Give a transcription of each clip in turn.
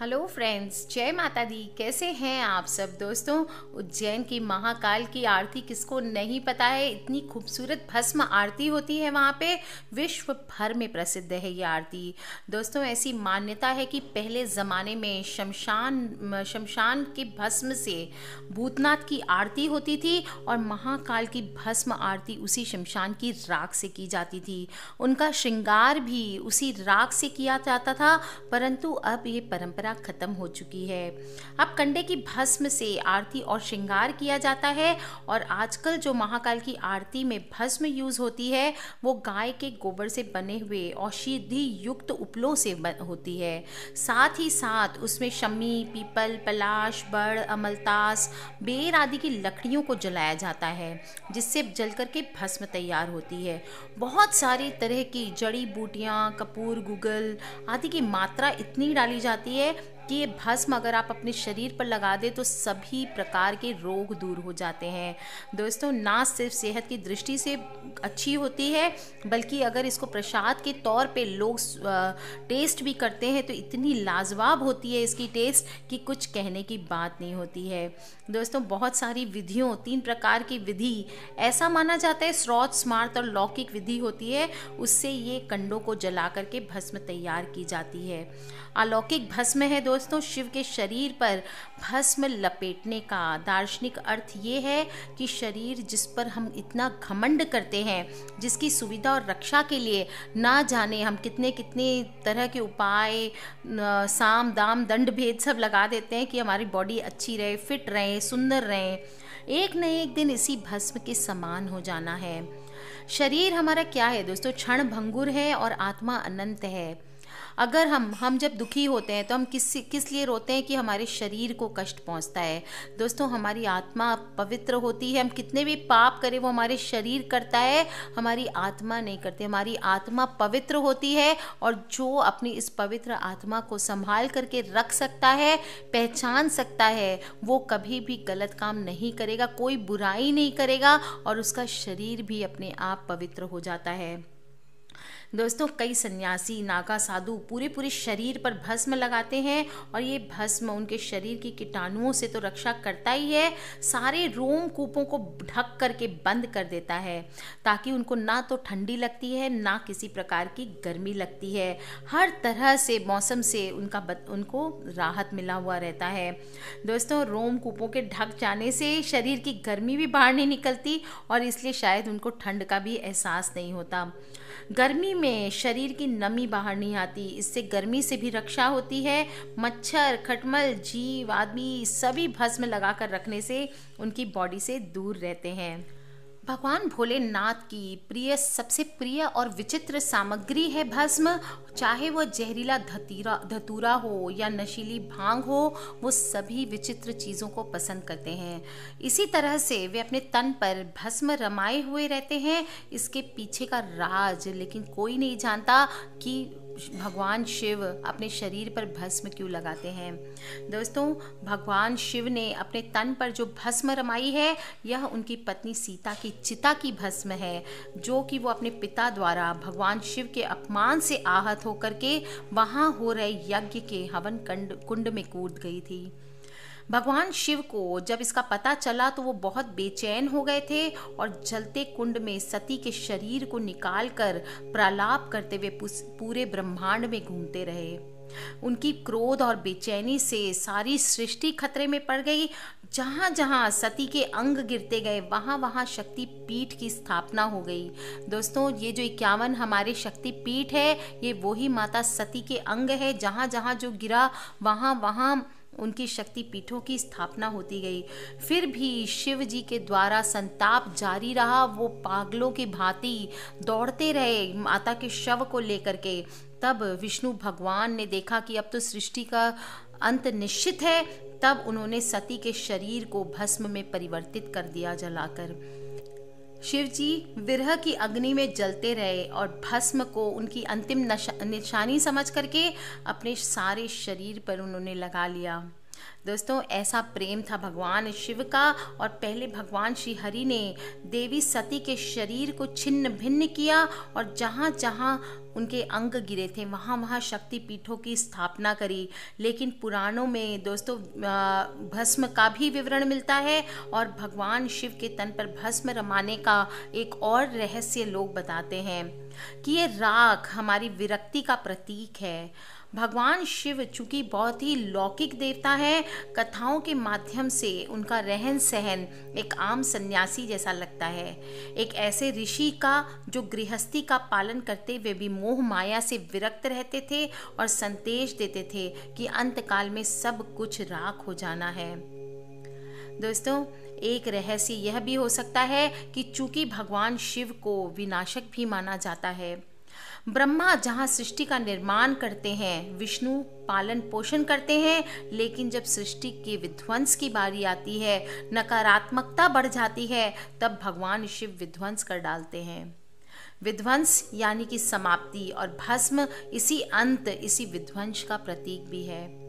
Hello friends, जय माता दी। कैसे हैं आप सब दोस्तों। उज्जैन की महाकाल की आरती किसको नहीं पता है। इतनी खूबसूरत भस्म आरती होती है वहाँ पे, विश्व भर में प्रसिद्ध है ये आरती। दोस्तों, ऐसी मान्यता है कि पहले ज़माने में शमशान की भस्म से भूतनाथ की आरती होती थी और महाकाल की भस्म आरती उसी शमशान की राख से की जाती थी। उनका श्रृंगार भी उसी राख से किया जाता था, परंतु अब ये परंपरा खत्म हो चुकी है। अब कंडे की भस्म से आरती और श्रृंगार किया जाता है और आजकल जो महाकाल की आरती में भस्म यूज होती है वो गाय के गोबर से बने हुए औषधि युक्त उपलों से होती है। साथ ही साथ उसमें शमी, पीपल, पलाश, बड़, अमलतास, बेर आदि की लकड़ियों को जलाया जाता है, जिससे जल करके भस्म तैयार होती है। बहुत सारी तरह की जड़ी बूटियाँ, कपूर, गुगल आदि की मात्रा इतनी डाली जाती है कि ये भस्म अगर आप अपने शरीर पर लगा दें तो सभी प्रकार के रोग दूर हो जाते हैं। दोस्तों, ना सिर्फ सेहत की दृष्टि से अच्छी होती है, बल्कि अगर इसको प्रसाद के तौर पे लोग टेस्ट भी करते हैं तो इतनी लाजवाब होती है इसकी टेस्ट कि कुछ कहने की बात नहीं होती है। दोस्तों, बहुत सारी विधियों, 3 प्रकार की विधि ऐसा माना जाता है, श्रौत, स्मार्त और लौकिक विधि होती है, उससे ये कंडों को जला करके भस्म तैयार की जाती है। अलौकिक भस्म है दोस्तों, शिव के शरीर पर भस्म लपेटने का दार्शनिक अर्थ ये है कि शरीर जिस पर हम इतना घमंड करते हैं, जिसकी सुविधा और रक्षा के लिए ना जाने हम कितने कितने तरह के उपाय, साम दाम दंड भेद सब लगा देते हैं कि हमारी बॉडी अच्छी रहे, फिट रहे, सुंदर रहे। एक न एक दिन इसी भस्म के समान हो जाना है। शरीर हमारा क्या है दोस्तों, क्षण भंगुर है और आत्मा अनंत है। अगर हम जब दुखी होते हैं तो हम किस लिए रोते हैं कि हमारे शरीर को कष्ट पहुंचता है। दोस्तों, हमारी आत्मा पवित्र होती है, हम कितने भी पाप करें वो हमारे शरीर करता है, हमारी आत्मा नहीं करती। हमारी आत्मा पवित्र होती है और जो अपनी इस पवित्र आत्मा को संभाल करके रख सकता है, पहचान सकता है, वो कभी भी गलत काम नहीं करेगा, कोई बुराई नहीं करेगा और उसका शरीर भी अपने आप पवित्र हो जाता है। दोस्तों, कई सन्यासी, नागा साधु पूरे शरीर पर भस्म लगाते हैं और ये भस्म उनके शरीर की कीटाणुओं से तो रक्षा करता ही है, सारे रोम कूपों को ढक करके बंद कर देता है, ताकि उनको ना तो ठंडी लगती है ना किसी प्रकार की गर्मी लगती है। हर तरह से मौसम से उनको राहत मिला हुआ रहता है। दोस्तों, रोम कूपों के ढक जाने से शरीर की गर्मी भी बाहर नहीं निकलती और इसलिए शायद उनको ठंड का भी एहसास नहीं होता। गर्मी में शरीर की नमी बाहर नहीं आती, इससे गर्मी से भी रक्षा होती है। मच्छर, खटमल, जीव आदि सभी भस्म लगाकर रखने से उनकी बॉडी से दूर रहते हैं। भगवान भोलेनाथ की सबसे प्रिय और विचित्र सामग्री है भस्म। चाहे वह जहरीला धतूरा हो या नशीली भांग हो, वो सभी विचित्र चीज़ों को पसंद करते हैं। इसी तरह से वे अपने तन पर भस्म रमाए हुए रहते हैं। इसके पीछे का राज लेकिन कोई नहीं जानता कि भगवान शिव अपने शरीर पर भस्म क्यों लगाते हैं। दोस्तों, भगवान शिव ने अपने तन पर जो भस्म रमाई है, यह उनकी पत्नी सीता की चिता की भस्म है, जो कि वो अपने पिता द्वारा भगवान शिव के अपमान से आहत होकर के वहाँ हो रहे यज्ञ के हवन कुंड में कूद गई थी। भगवान शिव को जब इसका पता चला तो वो बहुत बेचैन हो गए थे और जलते कुंड में सती के शरीर को निकालकर प्रलाप करते हुए पूरे ब्रह्मांड में घूमते रहे। उनकी क्रोध और बेचैनी से सारी सृष्टि खतरे में पड़ गई। जहाँ जहाँ सती के अंग गिरते गए वहाँ वहाँ शक्ति पीठ की स्थापना हो गई। दोस्तों, ये जो 51 हमारे शक्ति पीठ है, ये वही माता सती के अंग है। जहाँ जहाँ जो गिरा वहाँ वहाँ उनकी शक्ति पीठों की स्थापना होती गई। फिर भी शिव जी के द्वारा संताप जारी रहा। वो पागलों की भांति दौड़ते रहे माता के शव को लेकर के। तब विष्णु भगवान ने देखा कि अब तो सृष्टि का अंत निश्चित है। तब उन्होंने सती के शरीर को भस्म में परिवर्तित कर दिया जलाकर। शिव जी विरह की अग्नि में जलते रहे और भस्म को उनकी अंतिम निशानी समझ करके अपने सारे शरीर पर उन्होंने लगा लिया। दोस्तों ऐसा प्रेम था भगवान शिव का, और पहले भगवान श्री हरि ने देवी सती के शरीर को छिन्न भिन्न किया, और जहाँ जहाँ उनके अंग गिरे थे वहाँ वहाँ शक्ति पीठों की स्थापना करी। लेकिन पुराणों में दोस्तों भस्म का भी विवरण मिलता है, और भगवान शिव के तन पर भस्म रमाने का एक और रहस्य लोग बताते हैं कि ये राख हमारी विरक्ति का प्रतीक है। भगवान शिव चूंकि बहुत ही लौकिक देवता है, कथाओं के माध्यम से उनका रहन सहन एक आम सन्यासी जैसा लगता है, एक ऐसे ऋषि का जो गृहस्थी का पालन करते हुए भी मोह माया से विरक्त रहते थे और संदेश देते थे कि अंतकाल में सब कुछ राख हो जाना है। दोस्तों एक रहस्य यह भी हो सकता है कि चूंकि भगवान शिव को विनाशक भी माना जाता है, ब्रह्मा जहाँ सृष्टि का निर्माण करते हैं, विष्णु पालन पोषण करते हैं, लेकिन जब सृष्टि के विध्वंस की बारी आती है, नकारात्मकता बढ़ जाती है, तब भगवान शिव विध्वंस कर डालते हैं। विध्वंस यानी कि समाप्ति, और भस्म इसी अंत, इसी विध्वंस का प्रतीक भी है।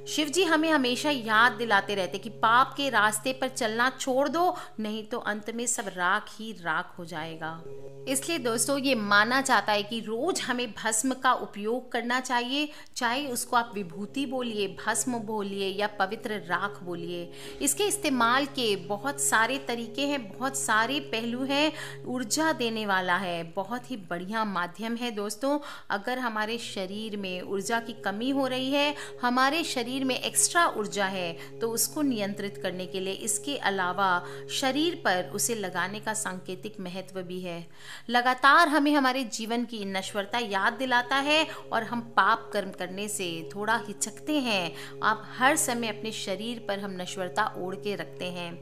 शिव जी हमें हमेशा याद दिलाते रहते कि पाप के रास्ते पर चलना छोड़ दो, नहीं तो अंत में सब राख ही राख हो जाएगा। इसलिए दोस्तों ये माना जाता है कि रोज हमें भस्म का उपयोग करना चाहिए, चाहे उसको आप विभूति बोलिए, भस्म बोलिए या पवित्र राख बोलिए। इसके इस्तेमाल के बहुत सारे तरीके हैं, बहुत सारे पहलू हैं। ऊर्जा देने वाला है, बहुत ही बढ़िया माध्यम है दोस्तों। अगर हमारे शरीर में ऊर्जा की कमी हो रही है, हमारे शरीर में एक्स्ट्रा ऊर्जा है, तो उसको नियंत्रित करने के लिए इसके अलावा शरीर पर उसे लगाने का सांकेतिक महत्व भी है। लगातार हमें हमारे जीवन की नश्वरता याद दिलाता है, और हम पाप कर्म करने से थोड़ा हिचकते हैं। आप हर समय अपने शरीर पर हम नश्वरता ओढ़ के रखते हैं।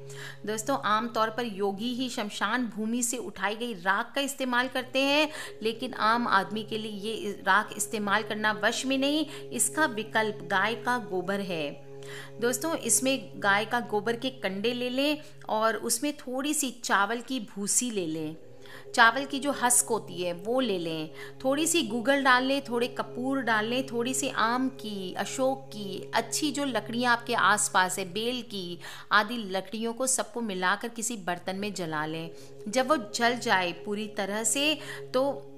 दोस्तों आमतौर पर योगी ही शमशान भूमि से उठाई गई राख का इस्तेमाल करते हैं, लेकिन आम आदमी के लिए ये राख इस्तेमाल करना वश में नहीं। इसका विकल्प गाय का गोबर है। दोस्तों इसमें गाय का गोबर के कंडे ले लें, और उसमें थोड़ी सी चावल की भूसी ले लें, चावल की जो हस्क होती है वो ले लें, थोड़ी सी गूगल डाल लें, थोड़े कपूर डाल लें, थोड़ी सी आम की, अशोक की अच्छी जो लकड़ियाँ आपके आसपास है, बेल की आदि लकड़ियों को सबको मिलाकर किसी बर्तन में जला लें। जब वो जल जाए पूरी तरह से, तो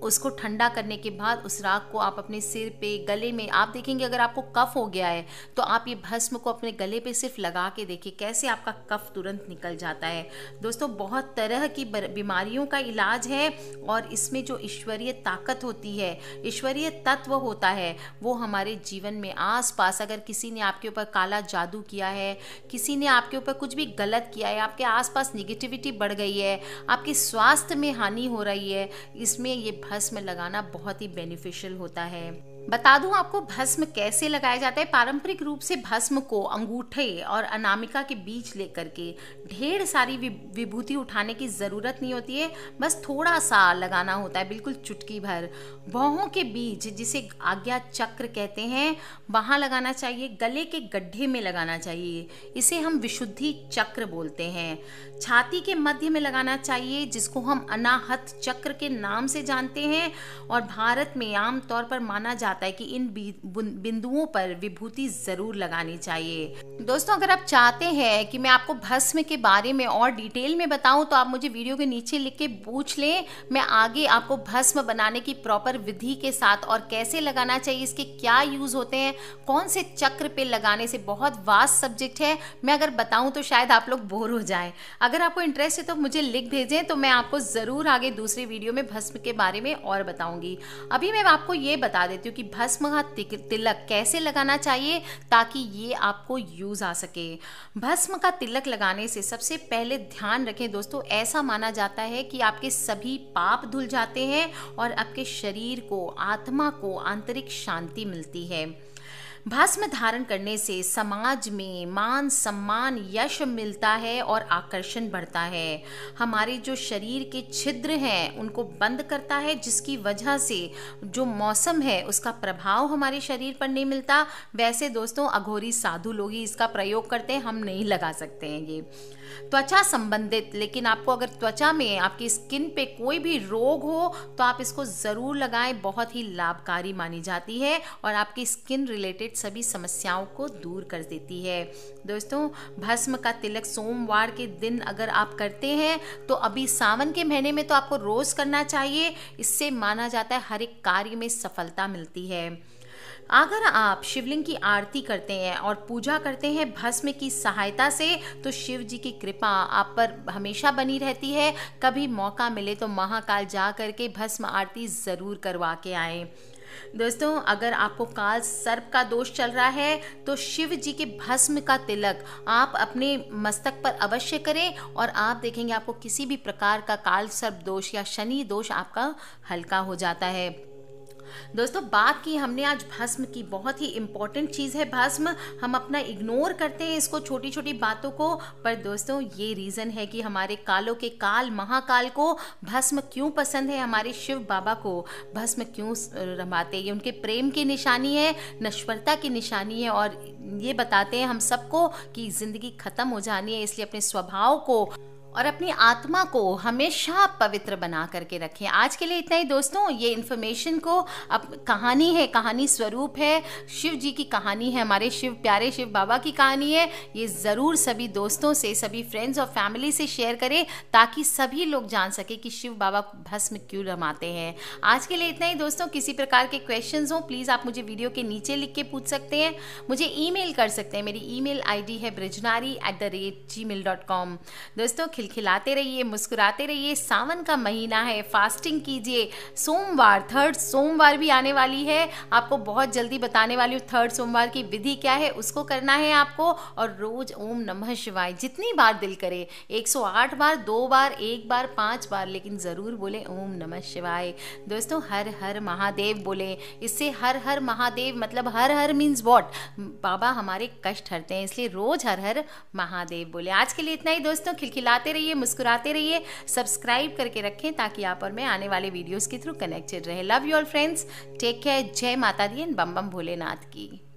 उसको ठंडा करने के बाद उस राख को आप अपने सिर पे, गले में, आप देखेंगे अगर आपको कफ हो गया है तो आप ये भस्म को अपने गले पे सिर्फ लगा के देखिए कैसे आपका कफ तुरंत निकल जाता है। दोस्तों बहुत तरह की बीमारियों का इलाज है, और इसमें जो ईश्वरीय ताकत होती है, ईश्वरीय तत्व होता है, वो हमारे जीवन में आसपास, अगर किसी ने आपके ऊपर काला जादू किया है, किसी ने आपके ऊपर कुछ भी गलत किया है, आपके आसपास निगेटिविटी बढ़ गई है, आपके स्वास्थ्य में हानि हो रही है, इसमें ये भस्म लगाना बहुत ही बेनिफिशियल होता है। बता दूं आपको भस्म कैसे लगाया जाता है। पारंपरिक रूप से भस्म को अंगूठे और अनामिका के बीच लेकर के ढेर सारी विभूति उठाने की ज़रूरत नहीं होती है, बस थोड़ा सा लगाना होता है, बिल्कुल चुटकी भर। भौहों के बीच, जिसे आज्ञा चक्र कहते हैं, वहाँ लगाना चाहिए। गले के गड्ढे में लगाना चाहिए, इसे हम विशुद्धि चक्र बोलते हैं। छाती के मध्य में लगाना चाहिए, जिसको हम अनाहत चक्र के नाम से जानते हैं। और भारत में आमतौर पर माना जाता है कि इन बिंदुओं पर विभूति जरूर लगानी चाहिए। दोस्तों अगर आप चाहते हैं कि मैं आपको भस्म के बारे में और डिटेल में बताऊं, तो आप मुझे वीडियो के नीचे लिख के पूछ लें। मैं आगे आपको भस्म बनाने की प्रॉपर विधि के साथ, और कैसे लगाना चाहिए, इसके क्या यूज होते हैं, कौन से चक्र पे लगाने से, बहुत वास्ट सब्जेक्ट है। मैं अगर बताऊं तो शायद आप लोग बोर हो जाएं। अगर आपको इंटरेस्ट है तो मुझे लिख भेजें, तो मैं आपको जरूर आगे दूसरी वीडियो में भस्म के बारे में और बताऊंगी। अभी मैं आपको ये बता देती हूँ कि भस्म का तिलक कैसे लगाना चाहिए ताकि ये आपको यूज आ सके। भस्म का तिलक लगाने से सबसे पहले ध्यान रखें दोस्तों, ऐसा माना जाता है कि आपके सभी पाप धुल जाते हैं और आपके शरीर को, आत्मा को आंतरिक शांति मिलती है। भस्म धारण करने से समाज में मान सम्मान, यश मिलता है और आकर्षण बढ़ता है। हमारे जो शरीर के छिद्र हैं उनको बंद करता है, जिसकी वजह से जो मौसम है उसका प्रभाव हमारे शरीर पर नहीं मिलता। वैसे दोस्तों अघोरी साधु लोग ही इसका प्रयोग करते हैं, हम नहीं लगा सकते हैं ये। त्वचा संबंधित, लेकिन आपको अगर त्वचा में, आपकी स्किन पे कोई भी रोग हो तो आप इसको ज़रूर लगाएं, बहुत ही लाभकारी मानी जाती है और आपकी स्किन रिलेटेड रिलेटेड सभी समस्याओं को दूर कर देती है। दोस्तों, भस्म का तिलक सोमवार के दिन अगर आप करते हैं तो अभी सावन के महीने में तो आपको रोज करना चाहिए। इससे माना जाता है हर एक कार्य में सफलता मिलती है। अगर आप शिवलिंग की आरती करते हैं और पूजा करते हैं भस्म की सहायता से, तो शिव जी की कृपा आप पर हमेशा बनी रहती है। कभी मौका मिले तो महाकाल जा करके भस्म आरती ज़रूर करवा के आएं। दोस्तों, अगर आपको काल सर्प का दोष चल रहा है तो शिव जी के भस्म का तिलक आप अपने मस्तक पर अवश्य करें और आप देखेंगे आपको किसी भी प्रकार का काल सर्प दोष या शनि दोष आपका हल्का हो जाता है। दोस्तों, बात की हमने आज भस्म की, बहुत ही इम्पोर्टेंट चीज़ है भस्म। हम अपना इग्नोर करते हैं इसको, छोटी छोटी बातों को, पर दोस्तों ये रीज़न है कि हमारे कालों के काल महाकाल को भस्म क्यों पसंद है, हमारे शिव बाबा को भस्म क्यों रमाते हैं। ये उनके प्रेम की निशानी है, नश्वरता की निशानी है और ये बताते हैं हम सबको कि ज़िंदगी ख़त्म हो जानी है, इसलिए अपने स्वभाव को और अपनी आत्मा को हमेशा पवित्र बना करके रखें। आज के लिए इतना ही दोस्तों। ये इन्फॉर्मेशन को अब कहानी है, कहानी स्वरूप है, शिव जी की कहानी है, हमारे शिव प्यारे शिव बाबा की कहानी है। ये ज़रूर सभी दोस्तों से, सभी फ्रेंड्स और फैमिली से शेयर करें ताकि सभी लोग जान सके कि शिव बाबा भस्म क्यों रमाते हैं। आज के लिए इतना ही दोस्तों। किसी प्रकार के क्वेश्चंस हो प्लीज़ आप मुझे वीडियो के नीचे लिख के पूछ सकते हैं, मुझे ईमेल कर सकते हैं। मेरी ईमेल ID है brijnari@gmail.com। दोस्तों, खिलखिलाते रहिए, मुस्कुराते रहिए। सावन का महीना है, फास्टिंग कीजिए। सोमवार, 3rd सोमवार भी आने वाली है, आपको बहुत जल्दी बताने वाली हूँ 3rd सोमवार की विधि क्या है, उसको करना है आपको। और रोज ओम नमः शिवाय जितनी बार दिल करे, 108 बार, 2 बार, 1 बार, 5 बार, लेकिन ज़रूर बोले ओम नमः शिवाय। दोस्तों, हर हर महादेव बोले। इससे हर हर महादेव मतलब हर हर मीन्स वॉट, बाबा हमारे कष्ट हरते हैं, इसलिए रोज हर हर महादेव बोले। आज के लिए इतना ही दोस्तों। खिलखिलाते रहिए, मुस्कुराते रहिए, सब्सक्राइब करके रखें ताकि आप और मैं आने वाले वीडियोस के थ्रू कनेक्टेड रहे। Love you all friends, take care. जय माता दी एंड बम बम भोलेनाथ की।